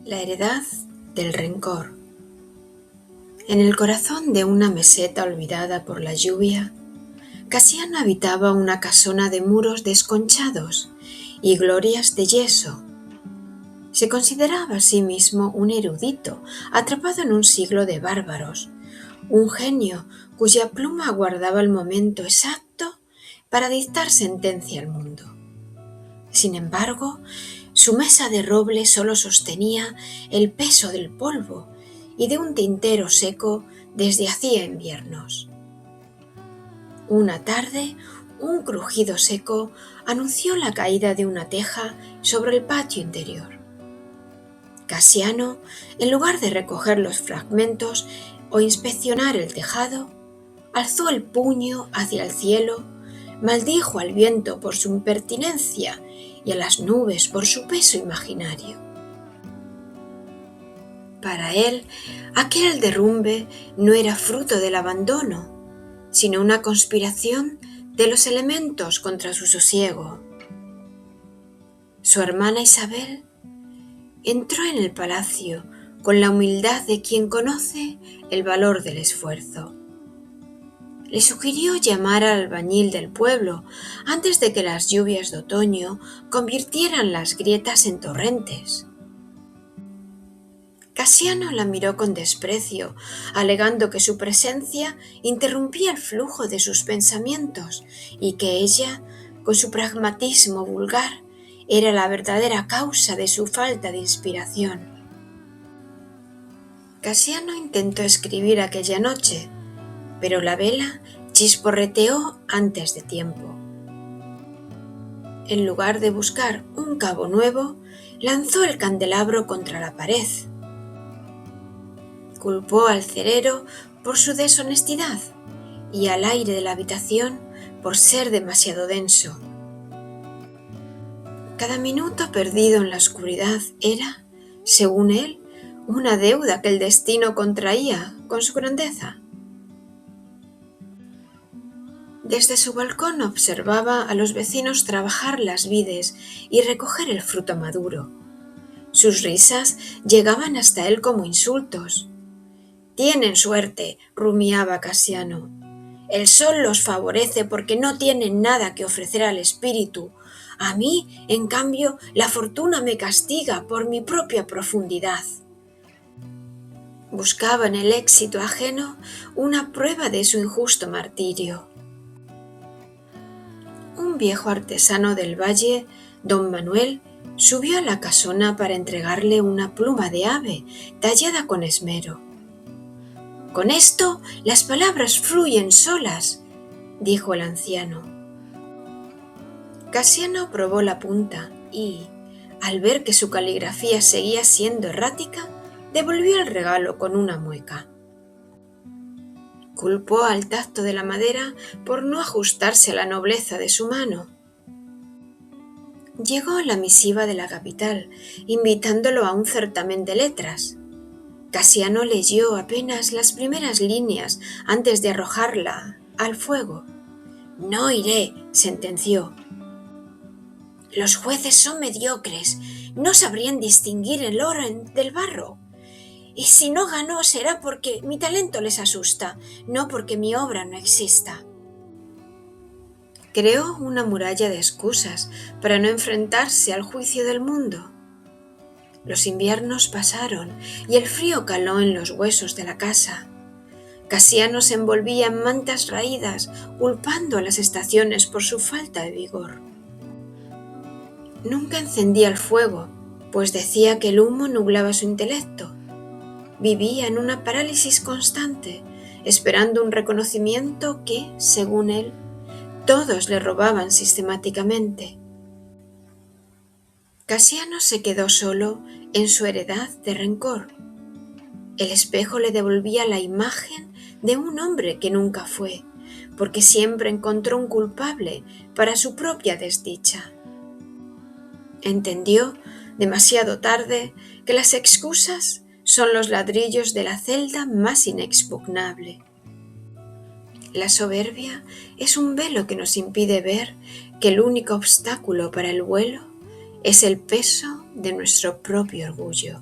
La heredad del rencor. En el corazón de una meseta olvidada por la lluvia, Casiano habitaba una casona de muros desconchados y glorias de yeso. Se consideraba a sí mismo un erudito atrapado en un siglo de bárbaros, un genio cuya pluma aguardaba el momento exacto para dictar sentencia al mundo. Sin embargo, su mesa de roble solo sostenía el peso del polvo y de un tintero seco desde hacía inviernos. Una tarde, un crujido seco anunció la caída de una teja sobre el patio interior. Casiano, en lugar de recoger los fragmentos o inspeccionar el tejado, alzó el puño hacia el cielo, maldijo al viento por su impertinencia y a las nubes por su peso imaginario. Para él, aquel derrumbe no era fruto del abandono, sino una conspiración de los elementos contra su sosiego. Su hermana Isabel entró en el palacio con la humildad de quien conoce el valor del esfuerzo. Le sugirió llamar al albañil del pueblo antes de que las lluvias de otoño convirtieran las grietas en torrentes. Casiano la miró con desprecio, alegando que su presencia interrumpía el flujo de sus pensamientos y que ella, con su pragmatismo vulgar, era la verdadera causa de su falta de inspiración. Casiano intentó escribir aquella noche, pero la vela chisporreteó antes de tiempo. En lugar de buscar un cabo nuevo, lanzó el candelabro contra la pared. Culpó al cerero por su deshonestidad y al aire de la habitación por ser demasiado denso. Cada minuto perdido en la oscuridad era, según él, una deuda que el destino contraía con su grandeza. Desde su balcón observaba a los vecinos trabajar las vides y recoger el fruto maduro. Sus risas llegaban hasta él como insultos. «Tienen suerte», rumiaba Casiano. «El sol los favorece porque no tienen nada que ofrecer al espíritu. A mí, en cambio, la fortuna me castiga por mi propia profundidad». Buscaba en el éxito ajeno una prueba de su injusto martirio. Un viejo artesano del valle, don Manuel, subió a la casona para entregarle una pluma de ave tallada con esmero. «Con esto las palabras fluyen solas», dijo el anciano. Casiano probó la punta y, al ver que su caligrafía seguía siendo errática, devolvió el regalo con una mueca. Culpó al tacto de la madera por no ajustarse a la nobleza de su mano. Llegó la misiva de la capital, invitándolo a un certamen de letras. Casiano leyó apenas las primeras líneas antes de arrojarla al fuego. «No iré», sentenció. «Los jueces son mediocres, no sabrían distinguir el oro del barro. Y si no gano será porque mi talento les asusta, no porque mi obra no exista». Creó una muralla de excusas para no enfrentarse al juicio del mundo. Los inviernos pasaron y el frío caló en los huesos de la casa. Casiano se envolvía en mantas raídas, culpando a las estaciones por su falta de vigor. Nunca encendía el fuego, pues decía que el humo nublaba su intelecto. Vivía en una parálisis constante, esperando un reconocimiento que, según él, todos le robaban sistemáticamente. Casiano se quedó solo en su heredad de rencor. El espejo le devolvía la imagen de un hombre que nunca fue, porque siempre encontró un culpable para su propia desdicha. Entendió, demasiado tarde, que las excusas son los ladrillos de la celda más inexpugnable. La soberbia es un velo que nos impide ver que el único obstáculo para el vuelo es el peso de nuestro propio orgullo.